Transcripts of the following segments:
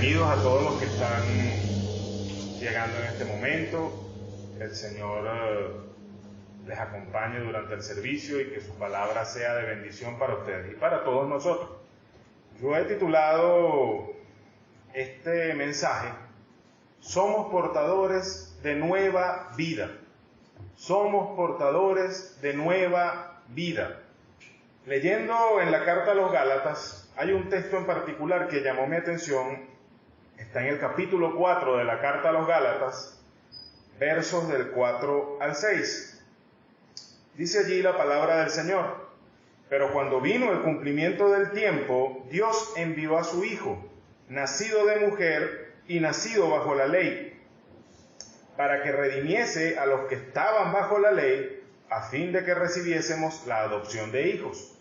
bienvenidos a todos los que están llegando en este momento. Que el Señor les acompañe durante el servicio y que su palabra sea de bendición para ustedes y para todos nosotros. Yo he titulado este mensaje: Somos portadores de nueva vida. Somos portadores de nueva vida. Leyendo en la carta a los Gálatas, hay un texto en particular que llamó mi atención. Está en el capítulo 4 de la carta a los Gálatas, versos del 4 al 6. Dice allí la palabra del Señor: pero cuando vino el cumplimiento del tiempo, Dios envió a su Hijo, nacido de mujer y nacido bajo la ley, para que redimiese a los que estaban bajo la ley, a fin de que recibiésemos la adopción de hijos.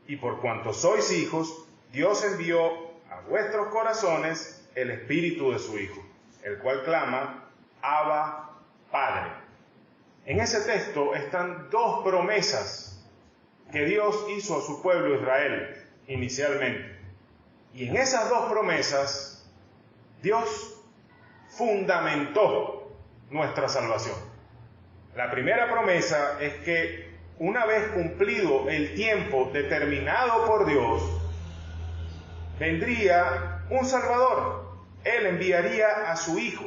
Y por cuanto sois hijos, Dios envió a vuestros corazones el Espíritu de su Hijo, el cual clama: Abba, Padre. En ese texto están dos promesas que Dios hizo a su pueblo Israel inicialmente. Y en esas dos promesas, Dios fundamentó nuestra salvación. La primera promesa es que una vez cumplido el tiempo determinado por Dios, vendría un Salvador. Él enviaría a su Hijo,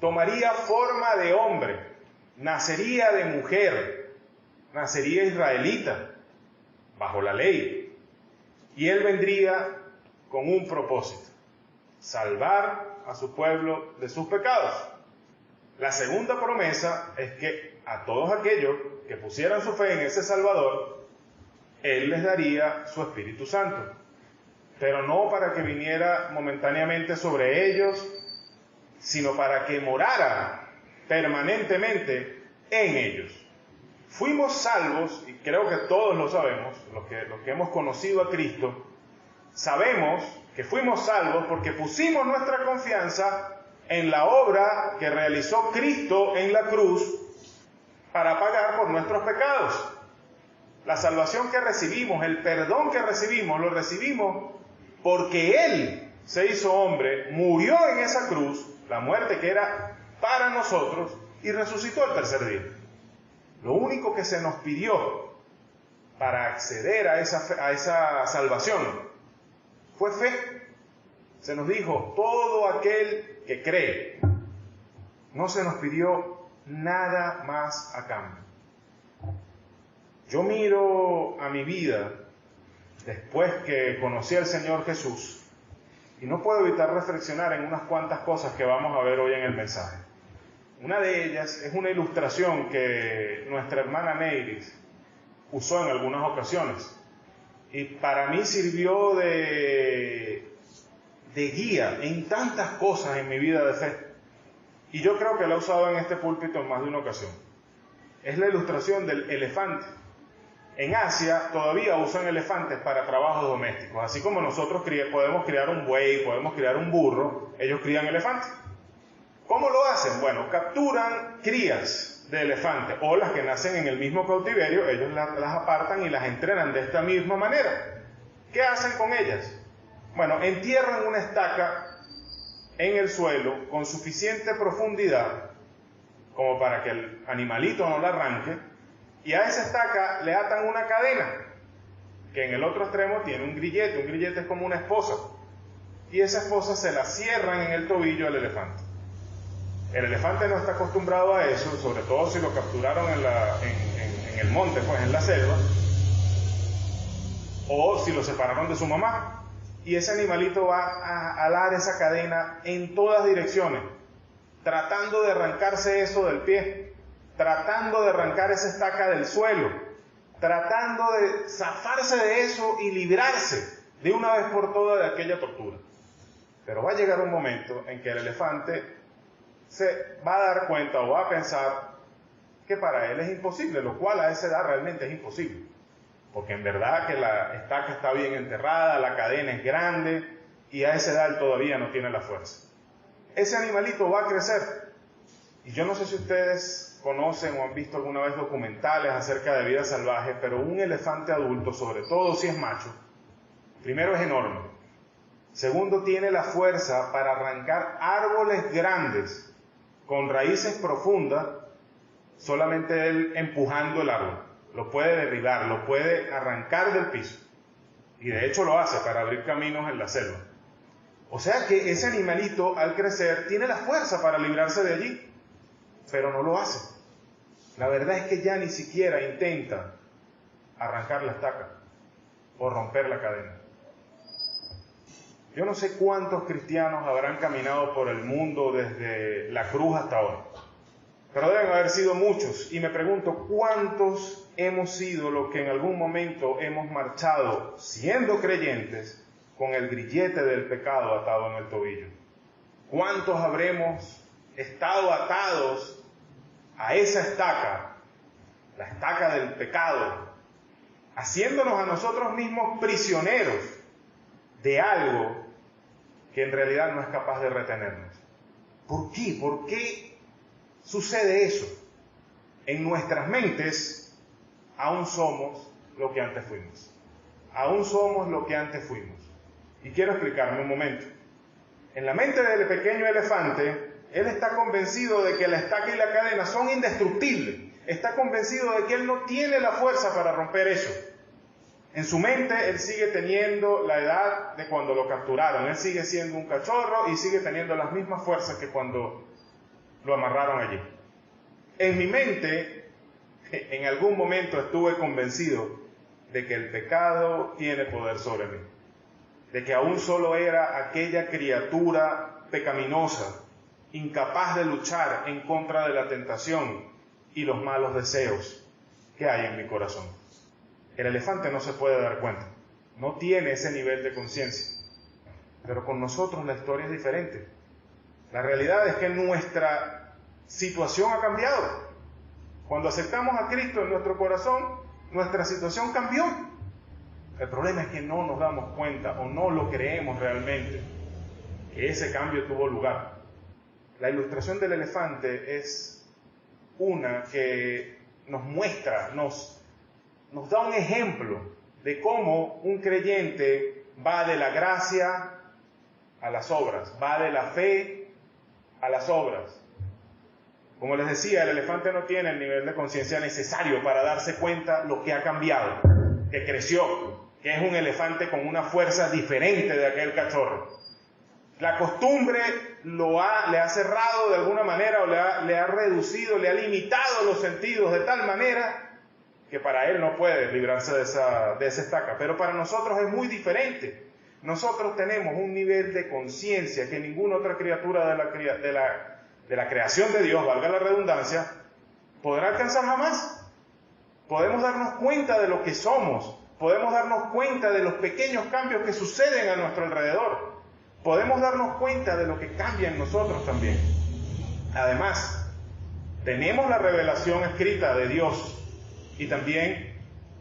tomaría forma de hombre, nacería de mujer, nacería israelita, bajo la ley, y Él vendría con un propósito: salvar a su pueblo de sus pecados. La segunda promesa es que a todos aquellos que pusieran su fe en ese Salvador, Él les daría su Espíritu Santo, pero no para que viniera momentáneamente sobre ellos, sino para que morara permanentemente en ellos. Fuimos salvos, y creo que todos lo sabemos, los que hemos conocido a Cristo, sabemos que fuimos salvos porque pusimos nuestra confianza en la obra que realizó Cristo en la cruz para pagar por nuestros pecados. La salvación que recibimos, el perdón que recibimos, lo recibimos porque Él se hizo hombre, murió en esa cruz, la muerte que era para nosotros, y resucitó el tercer día. Lo único que se nos pidió para acceder a esa salvación fue fe. Se nos dijo: todo aquel que cree. No se nos pidió nada más a cambio. Yo miro a mi vida después que conocí al Señor Jesús y no puedo evitar reflexionar en unas cuantas cosas que vamos a ver hoy en el mensaje. Una de ellas es una ilustración que nuestra hermana Neiris usó en algunas ocasiones y para mí sirvió de guía en tantas cosas en mi vida de fe, y yo creo que la he usado en este púlpito en más de una ocasión. Es la ilustración del elefante. En Asia todavía usan elefantes para trabajos domésticos, así como nosotros podemos criar un buey, podemos criar un burro, ellos crían elefantes. ¿Cómo lo hacen? Bueno, capturan crías de elefantes o las que nacen en el mismo cautiverio, ellos las apartan y las entrenan de esta misma manera. ¿Qué hacen con ellas? Bueno, entierran una estaca en el suelo con suficiente profundidad como para que el animalito no la arranque, y a esa estaca le atan una cadena que en el otro extremo tiene un grillete es como una esposa, y esa esposa se la cierran en el tobillo al elefante. El elefante no está acostumbrado a eso, sobre todo si lo capturaron en el monte, pues en la selva, o si lo separaron de su mamá. Y ese animalito va a alar esa cadena en todas direcciones, tratando de arrancarse eso del pie, tratando de arrancar esa estaca del suelo, tratando de zafarse de eso y librarse de una vez por todas de aquella tortura. Pero va a llegar un momento en que el elefante se va a dar cuenta o va a pensar que para él es imposible, lo cual a esa edad realmente es imposible. Porque en verdad que la estaca está bien enterrada, la cadena es grande y a esa edad él todavía no tiene la fuerza. Ese animalito va a crecer. Y yo no sé si ustedes conocen o han visto alguna vez documentales acerca de vida salvaje, pero un elefante adulto, sobre todo si es macho, primero es enorme. Segundo, tiene la fuerza para arrancar árboles grandes con raíces profundas, solamente él empujando el árbol. Lo puede derribar, lo puede arrancar del piso. Y de hecho lo hace para abrir caminos en la selva. O sea que ese animalito, al crecer, tiene la fuerza para librarse de allí, pero no lo hace. La verdad es que ya ni siquiera intenta arrancar la estaca o romper la cadena. Yo no sé cuántos cristianos habrán caminado por el mundo desde la cruz hasta ahora, pero deben haber sido muchos, y me pregunto cuántos hemos sido los que en algún momento hemos marchado siendo creyentes con el grillete del pecado atado en el tobillo. ¿Cuántos habremos estado atados a esa estaca, la estaca del pecado, haciéndonos a nosotros mismos prisioneros de algo que en realidad no es capaz de retenernos? ¿Por qué? ¿Por qué sucede eso? En nuestras mentes aún somos lo que antes fuimos. Aún somos lo que antes fuimos. Y quiero explicarme un momento. En la mente del pequeño elefante, él está convencido de que la estaca y la cadena son indestructibles. Está convencido de que él no tiene la fuerza para romper eso. En su mente, él sigue teniendo la edad de cuando lo capturaron. Él sigue siendo un cachorro y sigue teniendo las mismas fuerzas que cuando lo amarraron allí. En mi mente, en algún momento estuve convencido de que el pecado tiene poder sobre mí. De que aún solo era aquella criatura pecaminosa, incapaz de luchar en contra de la tentación y los malos deseos que hay en mi corazón. El elefante no se puede dar cuenta, no tiene ese nivel de conciencia, pero con nosotros la historia es diferente. La realidad es que nuestra situación ha cambiado. Cuando aceptamos a Cristo en nuestro corazón, nuestra situación cambió. El problema es que no nos damos cuenta o no lo creemos realmente, que ese cambio tuvo lugar. La ilustración del elefante es una que nos muestra, nos da un ejemplo de cómo un creyente va de la gracia a las obras, va de la fe a las obras. Como les decía, el elefante no tiene el nivel de conciencia necesario para darse cuenta lo que ha cambiado, que creció, que es un elefante con una fuerza diferente de aquel cachorro. La costumbre le ha cerrado de alguna manera o le ha reducido, le ha limitado los sentidos de tal manera que para él no puede librarse de esa estaca. Pero para nosotros es muy diferente. Nosotros tenemos un nivel de conciencia que ninguna otra criatura de la creación de Dios, valga la redundancia, podrá alcanzar jamás. Podemos darnos cuenta de lo que somos. Podemos darnos cuenta de los pequeños cambios que suceden a nuestro alrededor. Podemos darnos cuenta de lo que cambia en nosotros también. Además, tenemos la revelación escrita de Dios y también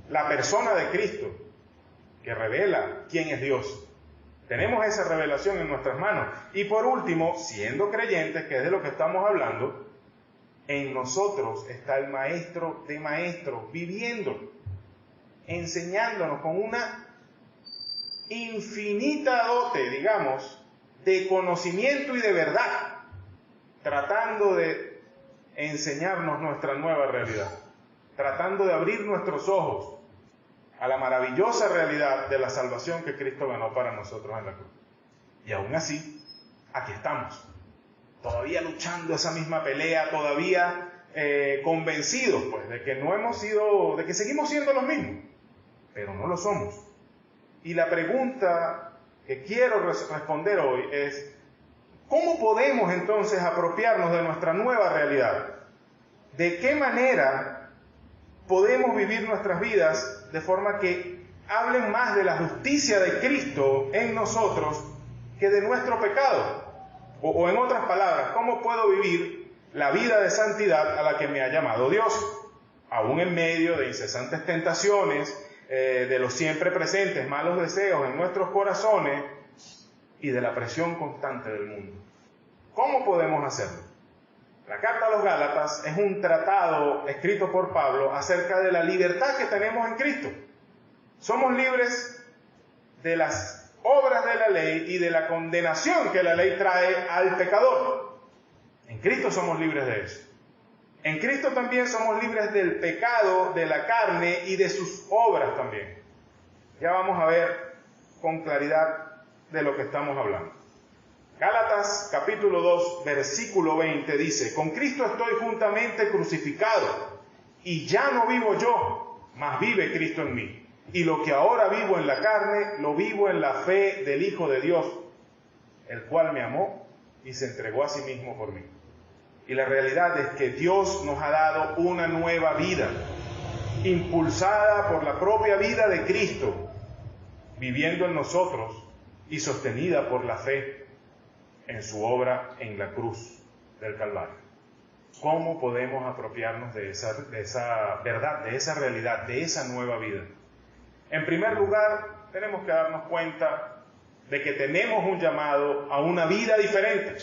la persona de Cristo, que revela quién es Dios. Tenemos esa revelación en nuestras manos. Y por último, siendo creyentes, que es de lo que estamos hablando, en nosotros está el Maestro de Maestros, viviendo, enseñándonos con una infinita dote, digamos, de conocimiento y de verdad, tratando de enseñarnos nuestra nueva realidad, tratando de abrir nuestros ojos a la maravillosa realidad de la salvación que Cristo ganó para nosotros en la cruz. Y aún así, aquí estamos, todavía luchando esa misma pelea, todavía convencidos pues de que no hemos sido, de que seguimos siendo los mismos, pero no lo somos. Y la pregunta que quiero responder hoy es, ¿cómo podemos entonces apropiarnos de nuestra nueva realidad? ¿De qué manera podemos vivir nuestras vidas de forma que hablen más de la justicia de Cristo en nosotros que de nuestro pecado? O en otras palabras, ¿cómo puedo vivir la vida de santidad a la que me ha llamado Dios? Aún en medio de incesantes tentaciones, de los siempre presentes malos deseos en nuestros corazones y de la presión constante del mundo. ¿Cómo podemos hacerlo? La carta a los Gálatas es un tratado escrito por Pablo acerca de la libertad que tenemos en Cristo. Somos libres de las obras de la ley y de la condenación que la ley trae al pecador. En Cristo somos libres de eso. En Cristo también somos libres del pecado, de la carne y de sus obras también. Ya vamos a ver con claridad de lo que estamos hablando. Gálatas capítulo 2, versículo 20 dice: con Cristo estoy juntamente crucificado, y ya no vivo yo, mas vive Cristo en mí. Y lo que ahora vivo en la carne, lo vivo en la fe del Hijo de Dios, el cual me amó y se entregó a sí mismo por mí. Y la realidad es que Dios nos ha dado una nueva vida, impulsada por la propia vida de Cristo, viviendo en nosotros y sostenida por la fe en su obra en la cruz del Calvario. ¿Cómo podemos apropiarnos de esa verdad, de esa realidad, de esa nueva vida? En primer lugar, tenemos que darnos cuenta de que tenemos un llamado a una vida diferente.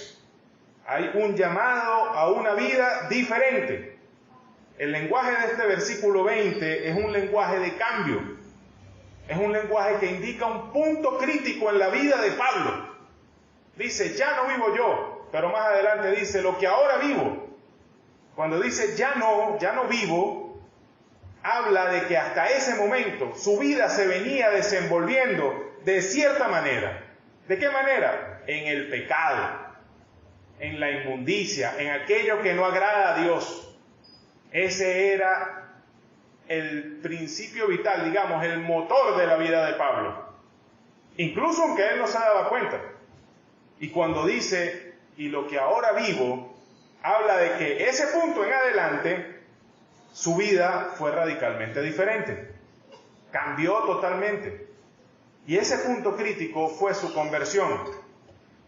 Hay un llamado a una vida diferente. El lenguaje de este versículo 20 es un lenguaje de cambio. Es un lenguaje que indica un punto crítico en la vida de Pablo. Dice, ya no vivo yo, pero más adelante dice, lo que ahora vivo. Cuando dice ya no vivo, habla de que hasta ese momento su vida se venía desenvolviendo de cierta manera. ¿De qué manera? En el pecado, en la inmundicia, en aquello que no agrada a Dios. Ese era el principio vital, digamos, el motor de la vida de Pablo. Incluso aunque él no se daba cuenta. Y cuando dice, y lo que ahora vivo, habla de que ese punto en adelante, su vida fue radicalmente diferente. Cambió totalmente. Y ese punto crítico fue su conversión.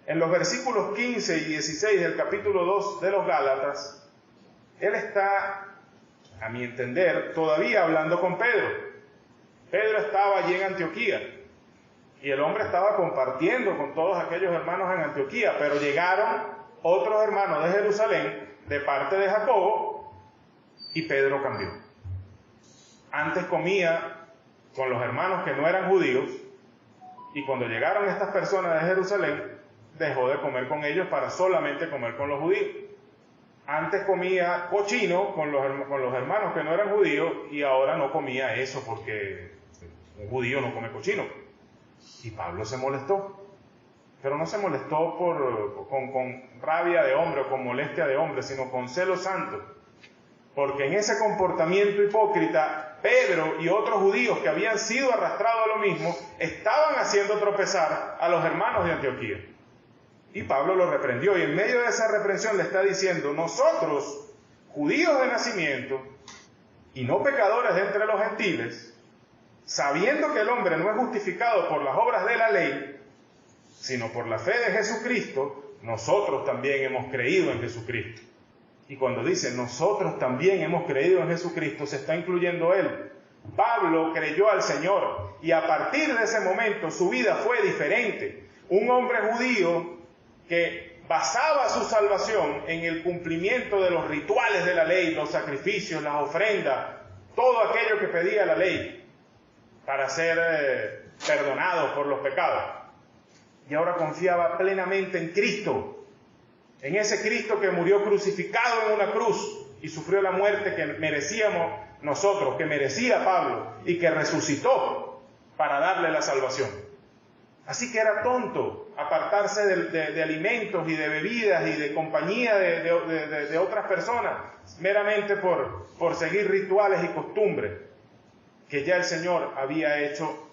En los versículos 15 y 16 del capítulo 2 de los Gálatas, él está, a mi entender, todavía hablando con Pedro. Pedro estaba allí en Antioquía y el hombre estaba compartiendo con todos aquellos hermanos en Antioquía, pero llegaron otros hermanos de Jerusalén de parte de Jacobo y Pedro cambió. Antes comía con los hermanos que no eran judíos y cuando llegaron estas personas de Jerusalén dejó de comer con ellos para solamente comer con los judíos. Antes comía cochino con los hermanos que no eran judíos y ahora no comía eso porque un judío no come cochino. Y Pablo se molestó, pero no se molestó con rabia de hombre o con molestia de hombre, sino con celo santo. Porque en ese comportamiento hipócrita, Pedro y otros judíos que habían sido arrastrados a lo mismo, estaban haciendo tropezar a los hermanos de Antioquía. Y Pablo lo reprendió, y en medio de esa reprensión le está diciendo, nosotros, judíos de nacimiento, y no pecadores de entre los gentiles, sabiendo que el hombre no es justificado por las obras de la ley, sino por la fe de Jesucristo, nosotros también hemos creído en Jesucristo. Y cuando dice, nosotros también hemos creído en Jesucristo, se está incluyendo él. Pablo creyó al Señor, y a partir de ese momento su vida fue diferente. Un hombre judío que basaba su salvación en el cumplimiento de los rituales de la ley, los sacrificios, las ofrendas, todo aquello que pedía la ley para ser perdonado por los pecados. Y ahora confiaba plenamente en Cristo, en ese Cristo que murió crucificado en una cruz y sufrió la muerte que merecíamos nosotros, que merecía Pablo, y que resucitó para darle la salvación. Así que era tonto apartarse de alimentos y de bebidas y de compañía de otras personas, meramente por seguir rituales y costumbres que ya el Señor había hecho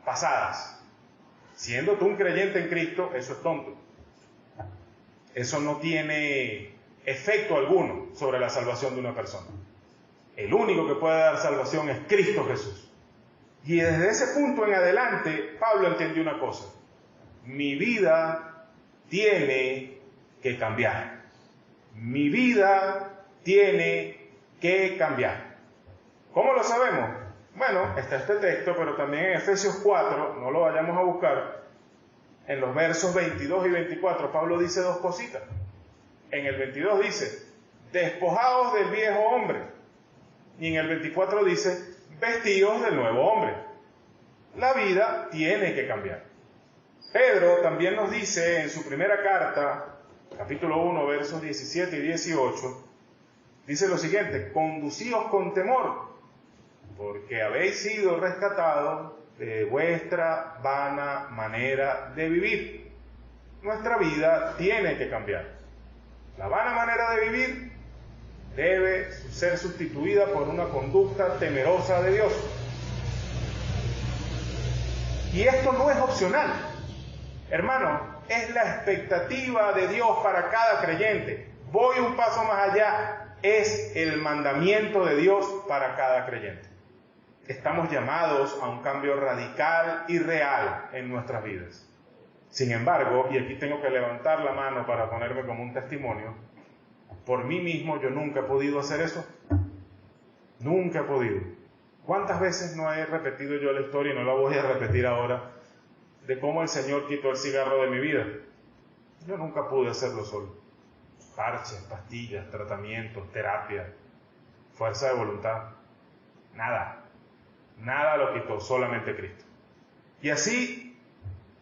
pasadas. Siendo tú un creyente en Cristo, eso es tonto. Eso no tiene efecto alguno sobre la salvación de una persona. El único que puede dar salvación es Cristo Jesús. Y desde ese punto en adelante, Pablo entendió una cosa. Mi vida tiene que cambiar. Mi vida tiene que cambiar. ¿Cómo lo sabemos? Bueno, está este texto, pero también en Efesios 4, no lo vayamos a buscar, en los versos 22 y 24, Pablo dice dos cositas. En el 22 dice, despojaos del viejo hombre. Y en el 24 dice, vestidos del nuevo hombre. La vida tiene que cambiar. Pedro también nos dice en su primera carta, capítulo 1, versos 17 y 18, dice lo siguiente: conducíos con temor, porque habéis sido rescatados de vuestra vana manera de vivir. Nuestra vida tiene que cambiar. La vana manera de vivir debe ser sustituida por una conducta temerosa de Dios. Y esto no es opcional. Hermano, es la expectativa de Dios para cada creyente. Voy un paso más allá. Es el mandamiento de Dios para cada creyente. Estamos llamados a un cambio radical y real en nuestras vidas. Sin embargo, y aquí tengo que levantar la mano para ponerme como un testimonio, por mí mismo yo nunca he podido hacer eso. Nunca he podido. ¿Cuántas veces no he repetido yo la historia, y no la voy a repetir ahora, de cómo el Señor quitó el cigarro de mi vida? Yo nunca pude hacerlo solo. Parches, pastillas, tratamientos, terapia, fuerza de voluntad. Nada lo quitó, solamente Cristo. Y así,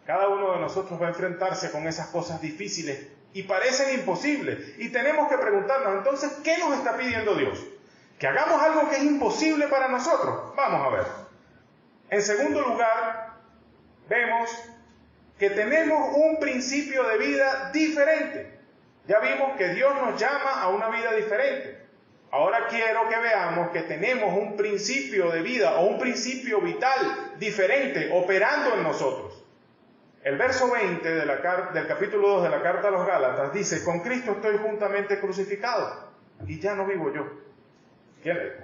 cada uno de nosotros va a enfrentarse con esas cosas difíciles y parecen imposibles. Y tenemos que preguntarnos, entonces, ¿qué nos está pidiendo Dios? ¿Que hagamos algo que es imposible para nosotros? Vamos a ver. En segundo lugar, vemos que tenemos un principio de vida diferente. Ya vimos que Dios nos llama a una vida diferente. Ahora quiero que veamos que tenemos un principio de vida o un principio vital diferente operando en nosotros. El verso 20 del capítulo 2 de la carta a los Gálatas dice: con Cristo estoy juntamente crucificado y ya no vivo yo.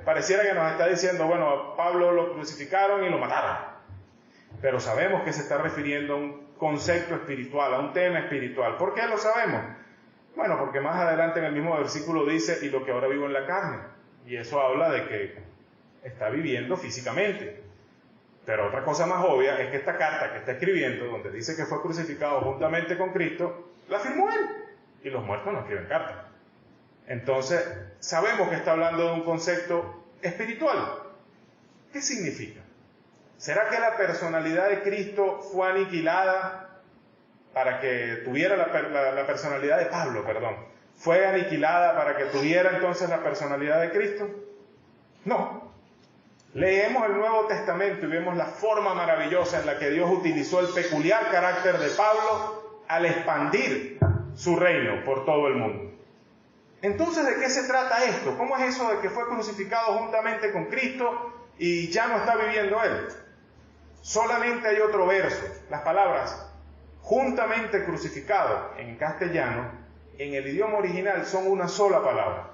Pareciera que nos está diciendo, bueno, a Pablo lo crucificaron y lo mataron. Pero sabemos que se está refiriendo a un concepto espiritual, a un tema espiritual. ¿Por qué lo sabemos? Bueno, porque más adelante en el mismo versículo dice: y lo que ahora vivo en la carne. Y eso habla de que está viviendo físicamente. Pero otra cosa más obvia es que esta carta que está escribiendo, donde dice que fue crucificado juntamente con Cristo, la firmó él. Y los muertos no escriben cartas. Entonces, sabemos que está hablando de un concepto espiritual. ¿Qué significa? ¿Será que la personalidad de Cristo fue aniquilada para que tuviera la personalidad de Pablo, ¿Fue aniquilada para que tuviera entonces la personalidad de Cristo? No. Leemos el Nuevo Testamento y vemos la forma maravillosa en la que Dios utilizó el peculiar carácter de Pablo al expandir su reino por todo el mundo. Entonces, ¿de qué se trata esto? ¿Cómo es eso de que fue crucificado juntamente con Cristo y ya no está viviendo él? Solamente hay otro verso. Las palabras juntamente crucificado en castellano, en el idioma original son una sola palabra.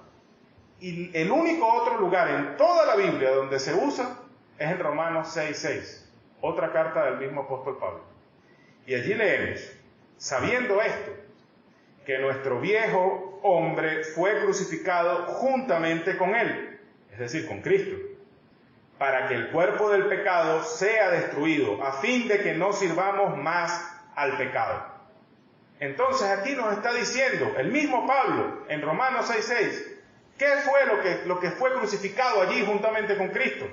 Y el único otro lugar en toda la Biblia donde se usa es en Romanos 6:6, otra carta del mismo apóstol Pablo. Y allí leemos: sabiendo esto, que nuestro viejo hombre fue crucificado juntamente con él, es decir, con Cristo, para que el cuerpo del pecado sea destruido, a fin de que no sirvamos más al pecado. Entonces aquí nos está diciendo el mismo Pablo en Romanos 6:6, ¿qué fue lo que fue crucificado allí juntamente con Cristo?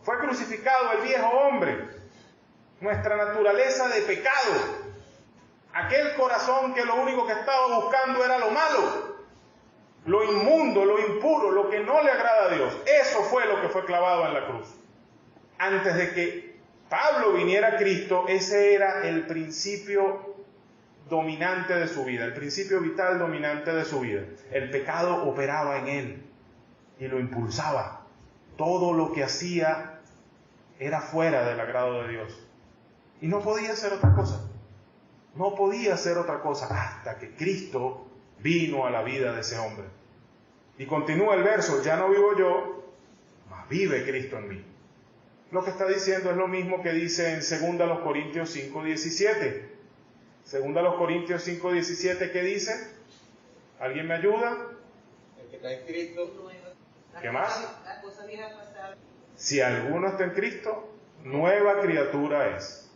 Fue crucificado el viejo hombre, nuestra naturaleza de pecado, aquel corazón que lo único que estaba buscando era lo malo, lo inmundo, lo impuro, lo que no le agrada a Dios. Eso fue lo que fue clavado en la cruz. Antes de que Pablo viniera a Cristo, ese era el principio dominante de su vida, el principio vital dominante de su vida. El pecado operaba en él y lo impulsaba. Todo lo que hacía era fuera del agrado de Dios. Y no podía hacer otra cosa. No podía hacer otra cosa hasta que Cristo vino a la vida de ese hombre. Y continúa el verso: ya no vivo yo, mas vive Cristo en mí. Lo que está diciendo es lo mismo que dice en 2 Corintios 5:17. 2 Corintios 5:17, ¿qué dice? ¿Alguien me ayuda? El que está en Cristo. ¿Qué más? Si alguno está en Cristo, nueva criatura es.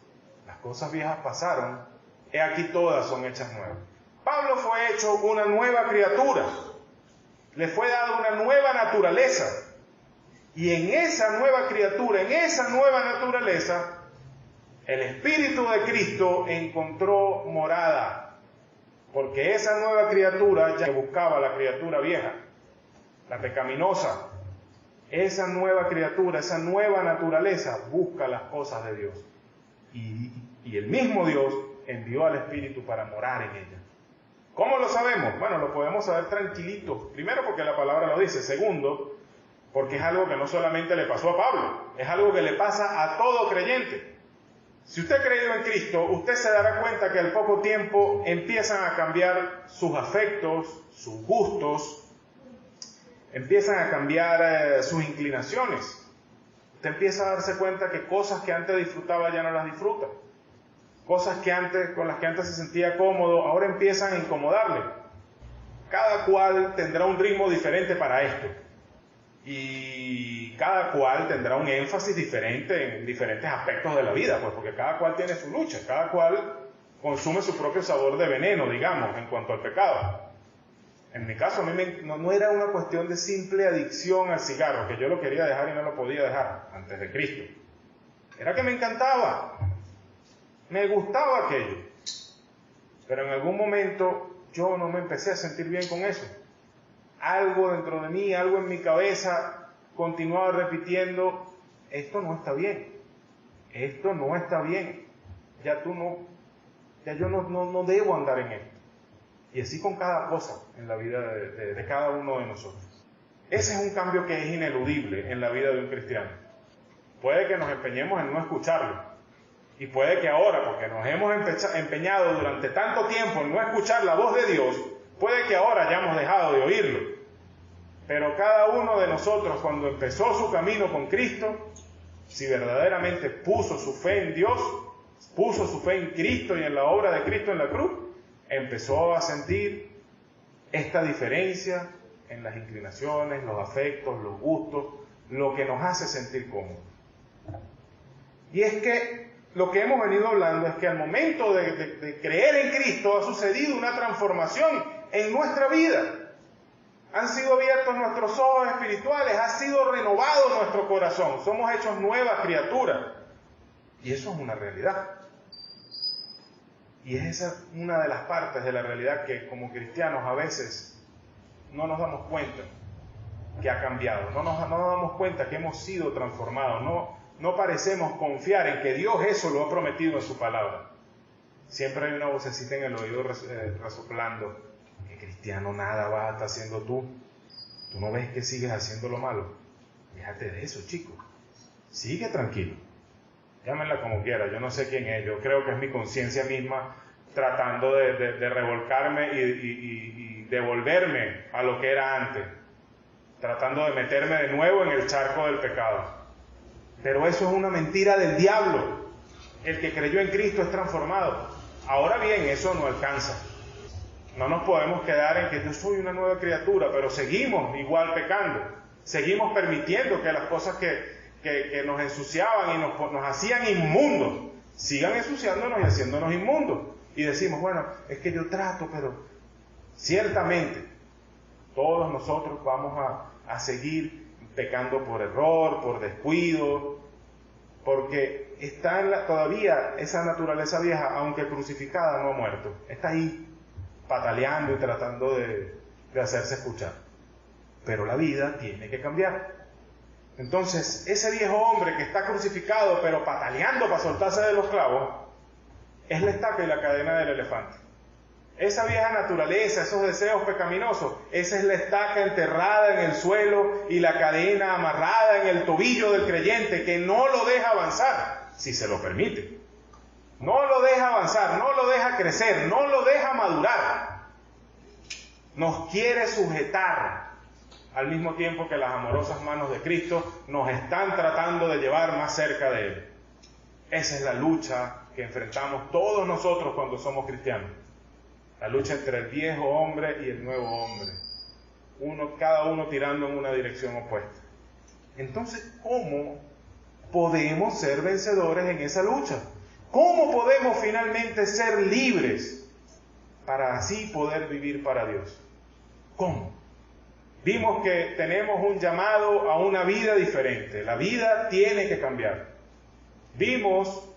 Las cosas viejas pasaron, he aquí todas son hechas nuevas. Pablo fue hecho una nueva criatura. Le fue dada una nueva naturaleza. Y en esa nueva criatura, en esa nueva naturaleza, El Espíritu de Cristo encontró morada, porque esa nueva criatura ya que buscaba la criatura vieja, la pecaminosa, esa nueva criatura, esa nueva naturaleza busca las cosas de Dios. Y el mismo Dios envió al Espíritu para morar en ella. ¿Cómo lo sabemos? Bueno, lo podemos saber tranquilitos. Primero, porque la palabra lo dice. Segundo, porque es algo que no solamente le pasó a Pablo, es algo que le pasa a todo creyente. Si usted ha creído en Cristo, usted se dará cuenta que al poco tiempo empiezan a cambiar sus afectos, sus gustos, empiezan a cambiar sus inclinaciones. Usted empieza a darse cuenta que cosas que antes disfrutaba ya no las disfruta. Cosas con las que antes se sentía cómodo, ahora empiezan a incomodarle. Cada cual tendrá un ritmo diferente para esto. Y cada cual tendrá un énfasis diferente en diferentes aspectos de la vida, pues porque cada cual tiene su lucha, cada cual consume su propio sabor de veneno, digamos, en cuanto al pecado. En mi caso, a mí no era una cuestión de simple adicción al cigarro, que yo lo quería dejar y no lo podía dejar antes de Cristo. Era que me encantaba, me gustaba aquello, pero en algún momento yo no me empecé a sentir bien con eso. Algo dentro de mí, algo en mi cabeza continuaba repitiendo, esto no está bien, esto no está bien, ya yo no debo andar en esto. Y así con cada cosa en la vida de cada uno de nosotros. Ese es un cambio que es ineludible en la vida de un cristiano. Puede que nos empeñemos en no escucharlo, y puede que ahora, porque nos hemos empeñado durante tanto tiempo en no escuchar la voz de Dios, puede que ahora hayamos dejado de oírlo. Pero cada uno de nosotros, cuando empezó su camino con Cristo, si verdaderamente puso su fe en Dios, puso su fe en Cristo y en la obra de Cristo en la cruz, empezó a sentir esta diferencia en las inclinaciones, los afectos, los gustos, lo que nos hace sentir cómodos. Y es que lo que hemos venido hablando es que al momento de creer en Cristo ha sucedido una transformación en nuestra vida. Han sido abiertos nuestros ojos espirituales, ha sido renovado nuestro corazón, somos hechos nuevas criaturas. Y eso es una realidad. Y es esa una de las partes de la realidad que como cristianos a veces no nos damos cuenta que ha cambiado, no nos damos cuenta que hemos sido transformados, no parecemos confiar en que Dios eso lo ha prometido en su palabra. Siempre hay una vocecita en el oído resoplando, que cristiano nada vas a estar haciendo tú no ves que sigues haciendo lo malo, déjate de eso, chico, sigue tranquilo. Llámenla como quiera, yo no sé quién es, yo creo que es mi conciencia misma tratando de revolcarme y devolverme a lo que era antes, tratando de meterme de nuevo en el charco del pecado. Pero eso es una mentira del diablo. El que creyó en Cristo es transformado. Ahora bien, eso no alcanza. No nos podemos quedar en que yo soy una nueva criatura, pero seguimos igual pecando, seguimos permitiendo que las cosas que nos ensuciaban y nos hacían inmundos, sigan ensuciándonos y haciéndonos inmundos. Y decimos, bueno, es que yo trato, pero ciertamente todos nosotros vamos a seguir pecando por error, por descuido, porque está todavía esa naturaleza vieja, aunque crucificada, no ha muerto. Está ahí, pataleando y tratando de hacerse escuchar. Pero la vida tiene que cambiar. Entonces, ese viejo hombre que está crucificado, pero pataleando para soltarse de los clavos, es la estaca y la cadena del elefante. Esa vieja naturaleza, esos deseos pecaminosos, esa es la estaca enterrada en el suelo y la cadena amarrada en el tobillo del creyente que no lo deja avanzar, si se lo permite. No lo deja avanzar, no lo deja crecer, no lo deja madurar. Nos quiere sujetar, al mismo tiempo que las amorosas manos de Cristo nos están tratando de llevar más cerca de Él. Esa es la lucha que enfrentamos todos nosotros cuando somos cristianos. La lucha entre el viejo hombre y el nuevo hombre. Cada uno tirando en una dirección opuesta. Entonces, ¿cómo podemos ser vencedores en esa lucha? ¿Cómo podemos finalmente ser libres para así poder vivir para Dios? ¿Cómo? Vimos que tenemos un llamado a una vida diferente. La vida tiene que cambiar. Vimos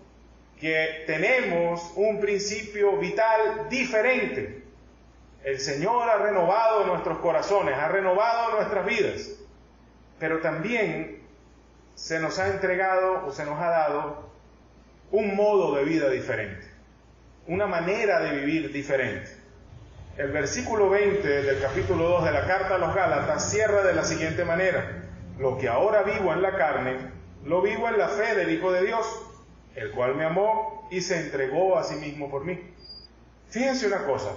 que tenemos un principio vital diferente. El Señor ha renovado nuestros corazones, ha renovado nuestras vidas, pero también se nos ha entregado o se nos ha dado un modo de vida diferente, una manera de vivir diferente. El versículo 20 del capítulo 2 de la carta a los Gálatas cierra de la siguiente manera: lo que ahora vivo en la carne, lo vivo en la fe del Hijo de Dios, el cual me amó y se entregó a sí mismo por mí. Fíjense una cosa,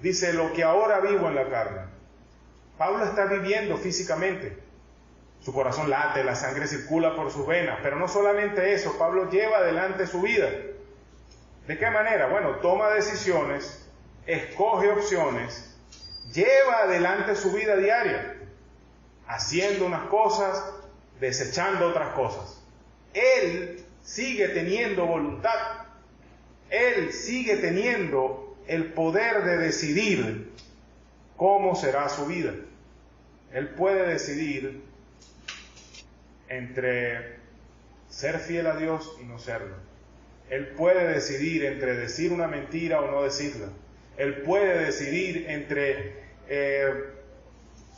dice lo que ahora vivo en la carne. Pablo está viviendo físicamente, su corazón late, la sangre circula por sus venas, pero no solamente eso, Pablo lleva adelante su vida. ¿De qué manera? Bueno, toma decisiones, escoge opciones, lleva adelante su vida diaria, haciendo unas cosas, desechando otras cosas. Él sigue teniendo voluntad, él sigue teniendo el poder de decidir cómo será su vida. Él puede decidir entre ser fiel a Dios y no serlo. Él puede decidir entre decir una mentira o no decirla. Él puede decidir entre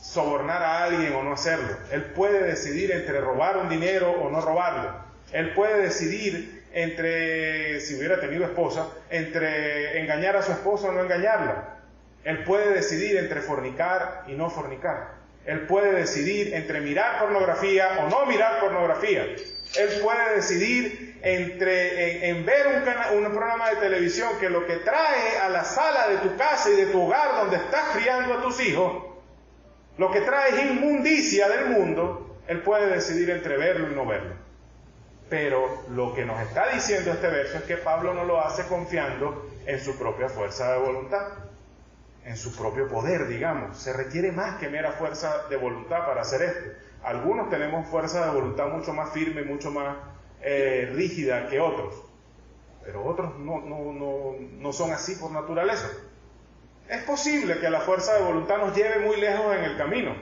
sobornar a alguien o no hacerlo. Él puede decidir entre robar un dinero o no robarlo. Él puede decidir entre, si hubiera tenido esposa, entre engañar a su esposa o no engañarla. Él puede decidir entre fornicar y no fornicar. Él puede decidir entre mirar pornografía o no mirar pornografía. Él puede decidir en ver un programa de televisión que lo que trae a la sala de tu casa y de tu hogar donde estás criando a tus hijos, lo que trae es inmundicia del mundo. Él puede decidir entre verlo y no verlo. Pero lo que nos está diciendo este verso es que Pablo no lo hace confiando en su propia fuerza de voluntad, en su propio poder, digamos. Se requiere más que mera fuerza de voluntad para hacer esto. Algunos tenemos fuerza de voluntad mucho más firme, mucho más rígida que otros, pero otros no son así por naturaleza. Es posible que la fuerza de voluntad nos lleve muy lejos en el camino,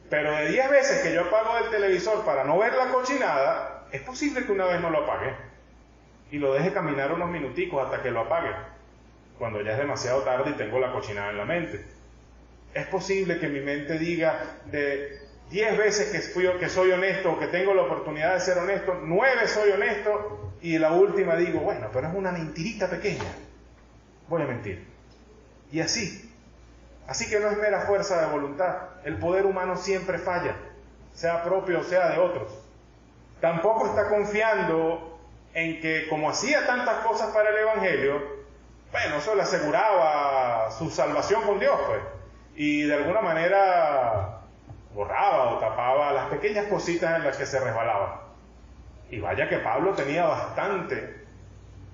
pero de 10 veces que yo apago el televisor para no ver la cochinada, es posible que una vez no lo apague y lo deje caminar unos minuticos hasta que lo apague, cuando ya es demasiado tarde y tengo la cochinada en la mente. Es posible que mi mente diga de 10 veces que soy honesto o que tengo la oportunidad de ser honesto, 9 soy honesto y la última digo, bueno, pero es una mentirita pequeña, voy a mentir. Y así que no es mera fuerza de voluntad. El poder humano siempre falla, sea propio o sea de otros. Tampoco está confiando en que, como hacía tantas cosas para el Evangelio, bueno, eso le aseguraba su salvación con Dios, pues, y de alguna manera borraba o tapaba las pequeñas cositas en las que se resbalaba. Y vaya que Pablo tenía bastante,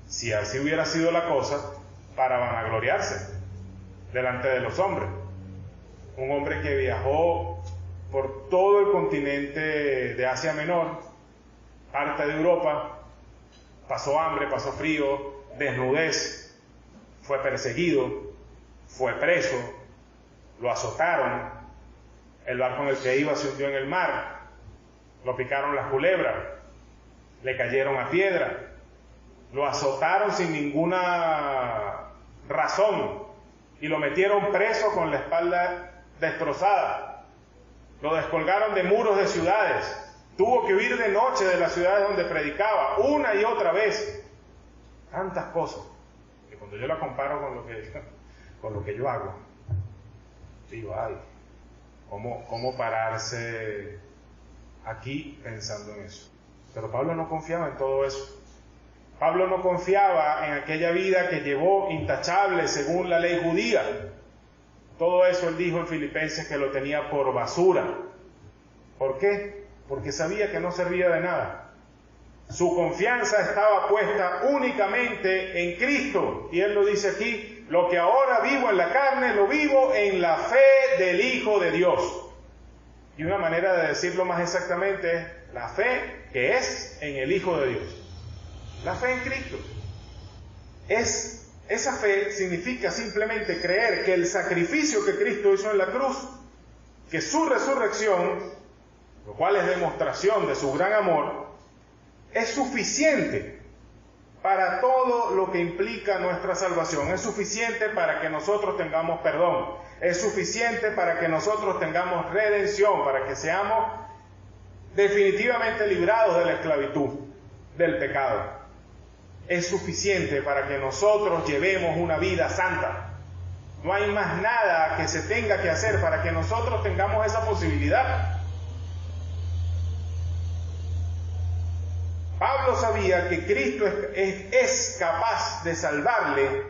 si así hubiera sido la cosa, para vanagloriarse delante de los hombres. Un hombre que viajó por todo el continente de Asia Menor, parte de Europa, pasó hambre, pasó frío, desnudez, fue perseguido, fue preso, lo azotaron, el barco en el que iba se hundió en el mar, lo picaron las culebras, le cayeron a piedra, lo azotaron sin ninguna razón y lo metieron preso con la espalda destrozada, lo descolgaron de muros de ciudades, tuvo que huir de noche de las ciudades donde predicaba una y otra vez. Tantas cosas que cuando yo la comparo con lo que yo hago, digo, ay, ¿cómo pararse aquí pensando en eso? Pero Pablo no confiaba en todo eso. Pablo no confiaba en aquella vida que llevó intachable según la ley judía. Todo eso él dijo en Filipenses que lo tenía por basura. ¿Por qué? Porque sabía que no servía de nada. Su confianza estaba puesta únicamente en Cristo. Y él lo dice aquí, lo que ahora vivo en la carne, lo vivo en la fe del Hijo de Dios. Y una manera de decirlo más exactamente es la fe que es en el Hijo de Dios. La fe en Cristo. Esa fe significa simplemente creer que el sacrificio que Cristo hizo en la cruz, que su resurrección, lo cual es demostración de su gran amor, es suficiente para todo lo que implica nuestra salvación. Es suficiente para que nosotros tengamos perdón. Es suficiente para que nosotros tengamos redención, para que seamos definitivamente librados de la esclavitud, del pecado. Es suficiente para que nosotros llevemos una vida santa. No hay más nada que se tenga que hacer para que nosotros tengamos esa posibilidad. Pablo sabía que Cristo es capaz de salvarle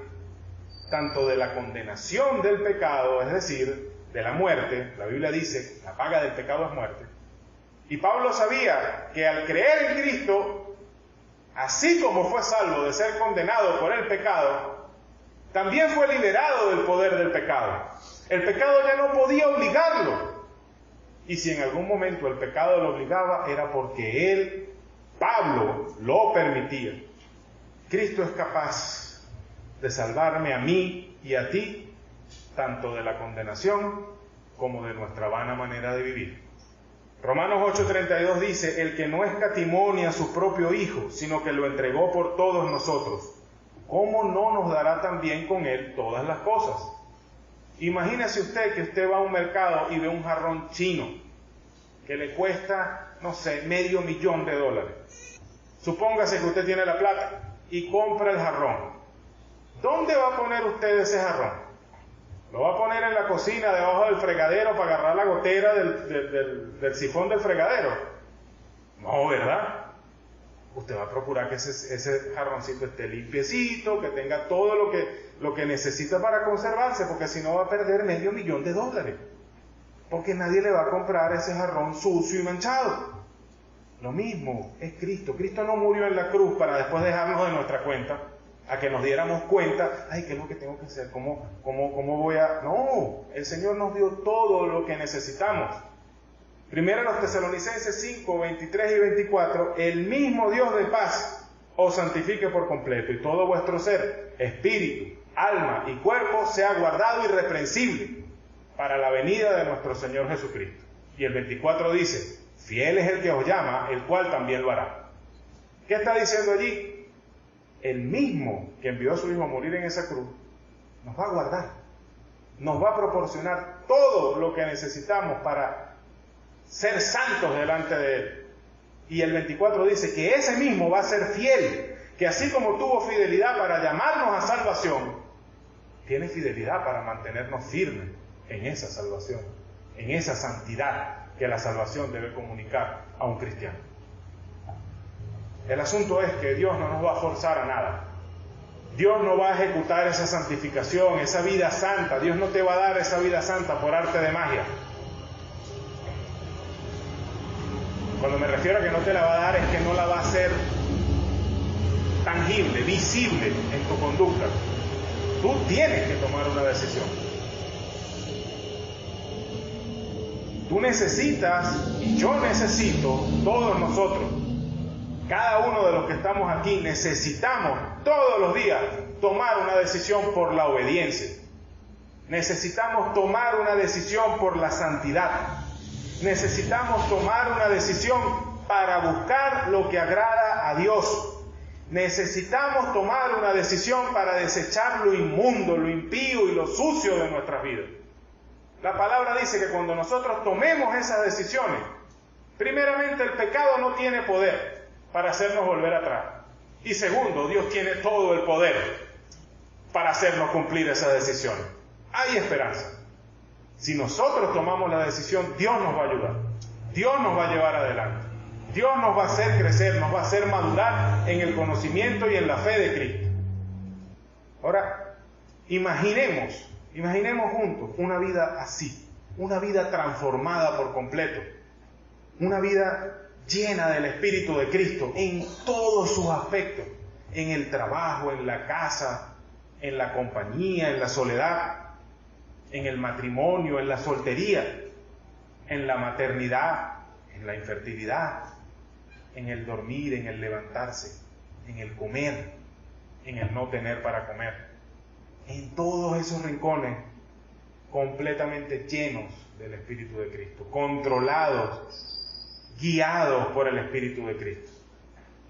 tanto de la condenación del pecado, es decir, de la muerte. La Biblia dice, la paga del pecado es muerte. Y Pablo sabía que al creer en Cristo, así como fue salvo de ser condenado por el pecado, también fue liberado del poder del pecado. El pecado ya no podía obligarlo. Y si en algún momento el pecado lo obligaba, era porque él, Pablo, lo permitía. Cristo es capaz de salvarme a mí y a ti, tanto de la condenación como de nuestra vana manera de vivir. Romanos 8:32 dice, el que no escatimó ni a su propio Hijo, sino que lo entregó por todos nosotros, ¿cómo no nos dará también con él todas las cosas? Imagínese usted que usted va a un mercado y ve un jarrón chino que le cuesta, no sé, $500,000. Supóngase que usted tiene la plata y compra el jarrón. ¿Dónde va a poner usted ese jarrón? ¿Lo va a poner en la cocina, debajo del fregadero, para agarrar la gotera del sifón del fregadero? No, ¿verdad? Usted va a procurar que ese jarroncito esté limpiecito, que tenga todo lo que necesita para conservarse, porque si no va a perder $500,000. Porque nadie le va a comprar ese jarrón sucio y manchado. Lo mismo es Cristo. Cristo no murió en la cruz para después dejarnos de nuestra cuenta, a que nos diéramos cuenta, ay, ¿qué es lo que tengo que hacer? ¿Cómo voy a...? No, el Señor nos dio todo lo que necesitamos. Primero los Tesalonicenses 5, 23 y 24, el mismo Dios de paz os santifique por completo, y todo vuestro ser, espíritu, alma y cuerpo sea guardado irreprensible para la venida de nuestro Señor Jesucristo. Y el 24 dice, fiel es el que os llama, el cual también lo hará. ¿Qué está diciendo allí? El mismo que envió a su Hijo a morir en esa cruz, nos va a guardar, nos va a proporcionar todo lo que necesitamos para ser santos delante de Él. Y el 24 dice que ese mismo va a ser fiel, que así como tuvo fidelidad para llamarnos a salvación, tiene fidelidad para mantenernos firmes en esa salvación, en esa santidad que la salvación debe comunicar a un cristiano. El asunto es que Dios no nos va a forzar a nada. Dios no va a ejecutar esa santificación, esa vida santa. Dios no te va a dar esa vida santa por arte de magia. Cuando me refiero a que no te la va a dar, es que no la va a hacer tangible, visible en tu conducta. Tú tienes que tomar una decisión. Tú necesitas, y yo necesito, todos nosotros, cada uno de los que estamos aquí, necesitamos todos los días tomar una decisión por la obediencia. Necesitamos tomar una decisión por la santidad. Necesitamos tomar una decisión para buscar lo que agrada a Dios. Necesitamos tomar una decisión para desechar lo inmundo, lo impío y lo sucio de nuestras vidas. La palabra dice que cuando nosotros tomemos esas decisiones, primeramente el pecado no tiene poder para hacernos volver atrás. Y segundo, Dios tiene todo el poder para hacernos cumplir esas decisiones. Hay esperanza. Si nosotros tomamos la decisión, Dios nos va a ayudar. Dios nos va a llevar adelante. Dios nos va a hacer crecer, nos va a hacer madurar en el conocimiento y en la fe de Cristo. Ahora, imaginemos juntos una vida así, una vida transformada por completo, una vida llena del Espíritu de Cristo en todos sus aspectos, en el trabajo, en la casa, en la compañía, en la soledad, en el matrimonio, en la soltería, en la maternidad, en la infertilidad, en el dormir, en el levantarse, en el comer, en el no tener para comer, en todos esos rincones completamente llenos del Espíritu de Cristo, controlados, guiados por el Espíritu de Cristo.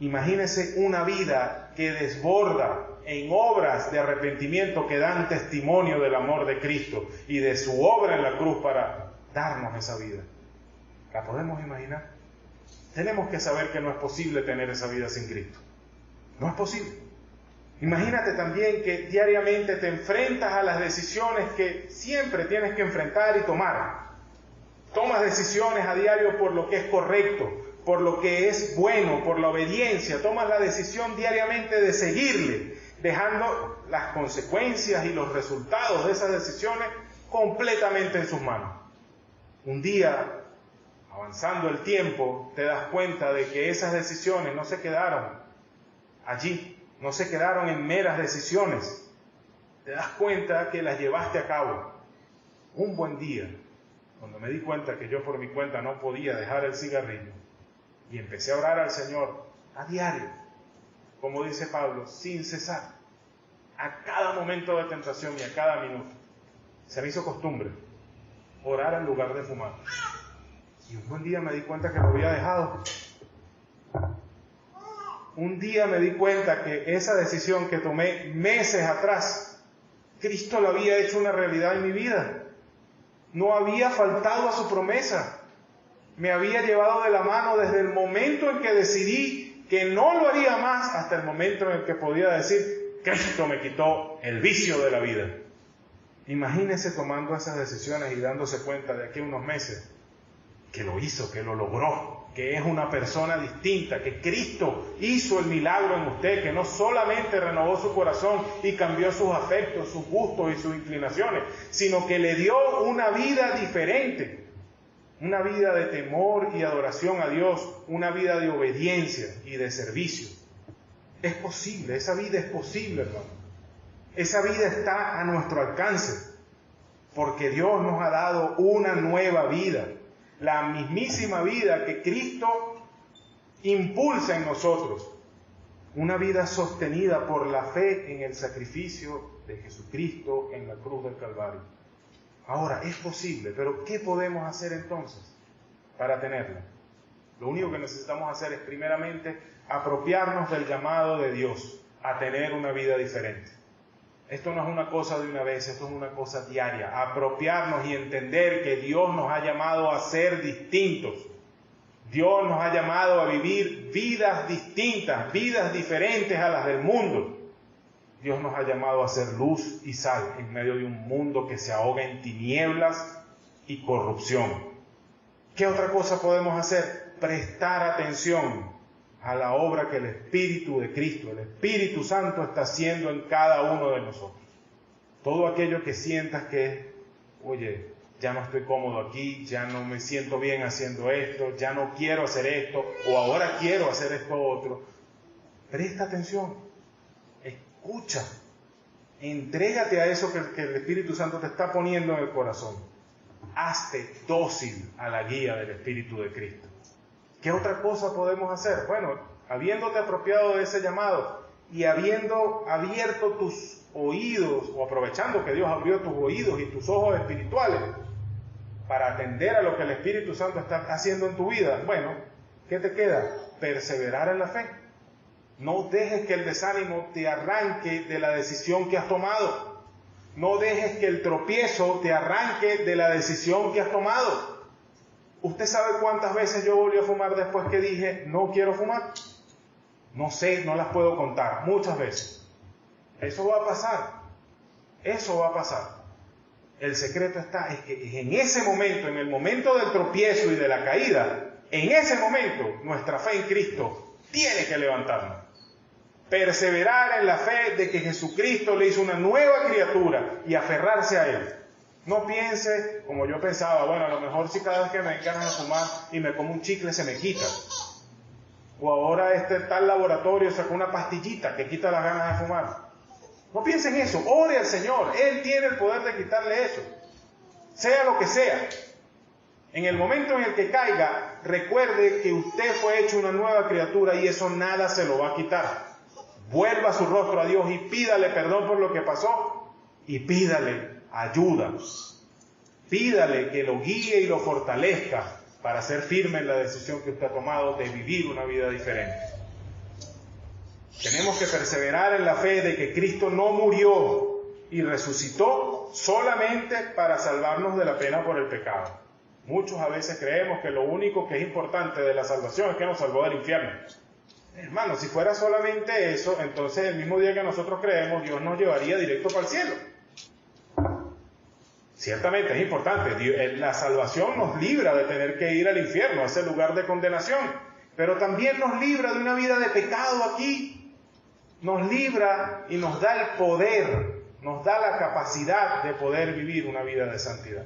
Imagínese una vida que desborda en obras de arrepentimiento que dan testimonio del amor de Cristo y de su obra en la cruz para darnos esa vida. ¿La podemos imaginar? Tenemos que saber que no es posible tener esa vida sin Cristo. No es posible. Imagínate también que diariamente te enfrentas a las decisiones que siempre tienes que enfrentar y tomar. Tomas decisiones a diario por lo que es correcto, por lo que es bueno, por la obediencia. Tomas la decisión diariamente de seguirle, dejando las consecuencias y los resultados de esas decisiones completamente en sus manos. Un día, avanzando el tiempo, te das cuenta de que esas decisiones no se quedaron allí, no se quedaron en meras decisiones. Te das cuenta que las llevaste a cabo. Un buen día, cuando me di cuenta que yo por mi cuenta no podía dejar el cigarrillo, y empecé a orar al Señor a diario, como dice Pablo, sin cesar, a cada momento de tentación y a cada minuto. Se me hizo costumbre orar en lugar de fumar. Y un buen día me di cuenta que lo había dejado. Un día me di cuenta que esa decisión que tomé meses atrás, Cristo la había hecho una realidad en mi vida. No había faltado a su promesa. Me había llevado de la mano desde el momento en que decidí que no lo haría más hasta el momento en el que podía decir, Cristo me quitó el vicio de la vida. Imagínese tomando esas decisiones y dándose cuenta de aquí a unos meses que lo hizo, que lo logró, que es una persona distinta, que Cristo hizo el milagro en usted, que no solamente renovó su corazón y cambió sus afectos, sus gustos y sus inclinaciones, sino que le dio una vida diferente, una vida de temor y adoración a Dios, una vida de obediencia y de servicio. Es posible, esa vida es posible, hermano. Esa vida está a nuestro alcance, porque Dios nos ha dado una nueva vida, la mismísima vida que Cristo impulsa en nosotros, una vida sostenida por la fe en el sacrificio de Jesucristo en la cruz del Calvario. Ahora, es posible, pero ¿qué podemos hacer entonces para tenerla? Lo único que necesitamos hacer es primeramente apropiarnos del llamado de Dios a tener una vida diferente. Esto no es una cosa de una vez, esto es una cosa diaria. Apropiarnos y entender que Dios nos ha llamado a ser distintos. Dios nos ha llamado a vivir vidas distintas, vidas diferentes a las del mundo. Dios nos ha llamado a ser luz y sal en medio de un mundo que se ahoga en tinieblas y corrupción. ¿Qué otra cosa podemos hacer? Prestar atención a la obra que el Espíritu de Cristo, el Espíritu Santo está haciendo en cada uno de nosotros. Todo aquello que sientas que, oye, ya no estoy cómodo aquí, ya no me siento bien haciendo esto, ya no quiero hacer esto, o ahora quiero hacer esto otro. Presta atención, escucha, entrégate a eso que el Espíritu Santo te está poniendo en el corazón. Hazte dócil a la guía del Espíritu de Cristo. ¿Qué otra cosa podemos hacer? Bueno, habiéndote apropiado de ese llamado y habiendo abierto tus oídos, o aprovechando que Dios abrió tus oídos y tus ojos espirituales para atender a lo que el Espíritu Santo está haciendo en tu vida, bueno, ¿qué te queda? Perseverar en la fe. No dejes que el desánimo te arranque de la decisión que has tomado. No dejes que el tropiezo te arranque de la decisión que has tomado. ¿Usted sabe cuántas veces yo volví a fumar después que dije, no quiero fumar? No sé, no las puedo contar, muchas veces. Eso va a pasar, eso va a pasar. El secreto está, es que en ese momento, en el momento del tropiezo y de la caída, en ese momento nuestra fe en Cristo tiene que levantarnos. Perseverar en la fe de que Jesucristo le hizo una nueva criatura y aferrarse a Él. No piense como yo pensaba, bueno, a lo mejor si cada vez que me den ganas de fumar y me como un chicle se me quita. O ahora tal laboratorio sacó una pastillita que quita las ganas de fumar. No piense en eso, ore al Señor, Él tiene el poder de quitarle eso. Sea lo que sea. En el momento en el que caiga, recuerde que usted fue hecho una nueva criatura y eso nada se lo va a quitar. Vuelva su rostro a Dios y pídale perdón por lo que pasó y pídale ayuda. Pídale que lo guíe y lo fortalezca para ser firme en la decisión que usted ha tomado de vivir una vida diferente. Tenemos que perseverar en la fe de que Cristo no murió y resucitó solamente para salvarnos de la pena por el pecado. Muchos a veces creemos que lo único que es importante de la salvación es que nos salvó del infierno. Hermano, si fuera solamente eso, entonces el mismo día que nosotros creemos, Dios nos llevaría directo para el cielo. Ciertamente es importante, la salvación nos libra de tener que ir al infierno, a ese lugar de condenación, pero también nos libra de una vida de pecado aquí. Nos libra y nos da el poder, nos da la capacidad de poder vivir una vida de santidad.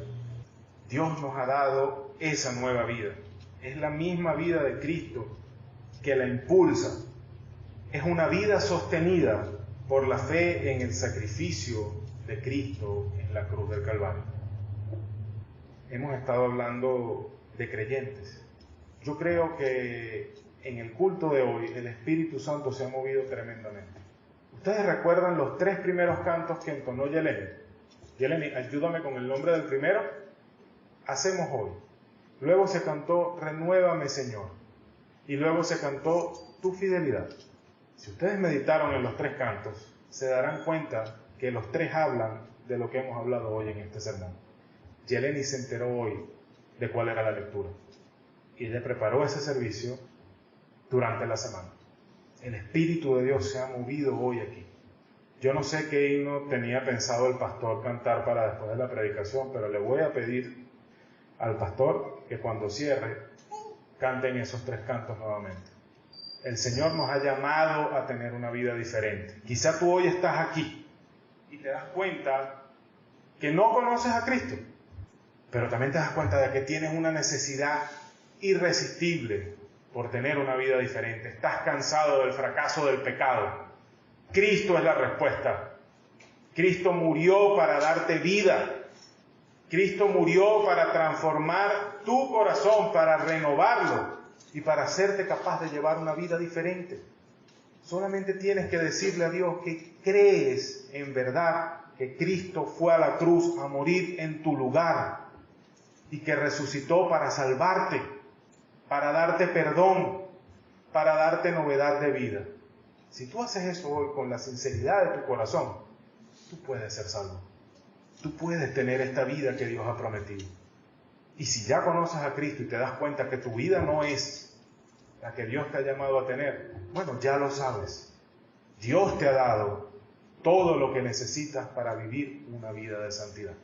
Dios nos ha dado esa nueva vida. Es la misma vida de Cristo que la impulsa. Es una vida sostenida por la fe en el sacrificio de Cristo en la cruz del Calvario. Hemos estado hablando de creyentes. Yo creo que en el culto de hoy el Espíritu Santo se ha movido tremendamente. ¿Ustedes recuerdan los 3 primeros cantos que entonó Yeleni? Yeleni, ayúdame con el nombre del primero. Hacemos hoy. Luego se cantó Renuévame, Señor. Y luego se cantó Tu fidelidad. Si ustedes meditaron en los 3 cantos, se darán cuenta que los 3 hablan de lo que hemos hablado hoy en este sermón. Yeleni se enteró hoy de cuál era la lectura. Y le preparó ese servicio durante la semana. El Espíritu de Dios se ha movido hoy aquí. Yo no sé qué himno tenía pensado el pastor cantar para después de la predicación, pero le voy a pedir al pastor que cuando cierre, canten esos 3 cantos nuevamente. El Señor nos ha llamado a tener una vida diferente. Quizá tú hoy estás aquí y te das cuenta que no conoces a Cristo, pero también te das cuenta de que tienes una necesidad irresistible por tener una vida diferente. Estás cansado del fracaso del pecado. Cristo es la respuesta. Cristo murió para darte vida. Cristo murió para transformar tu corazón, para renovarlo y para hacerte capaz de llevar una vida diferente. Solamente tienes que decirle a Dios que crees en verdad que Cristo fue a la cruz a morir en tu lugar y que resucitó para salvarte, para darte perdón, para darte novedad de vida. Si tú haces eso hoy con la sinceridad de tu corazón, tú puedes ser salvo. Tú puedes tener esta vida que Dios ha prometido. Y si ya conoces a Cristo y te das cuenta que tu vida no es la que Dios te ha llamado a tener, bueno, ya lo sabes. Dios te ha dado todo lo que necesitas para vivir una vida de santidad.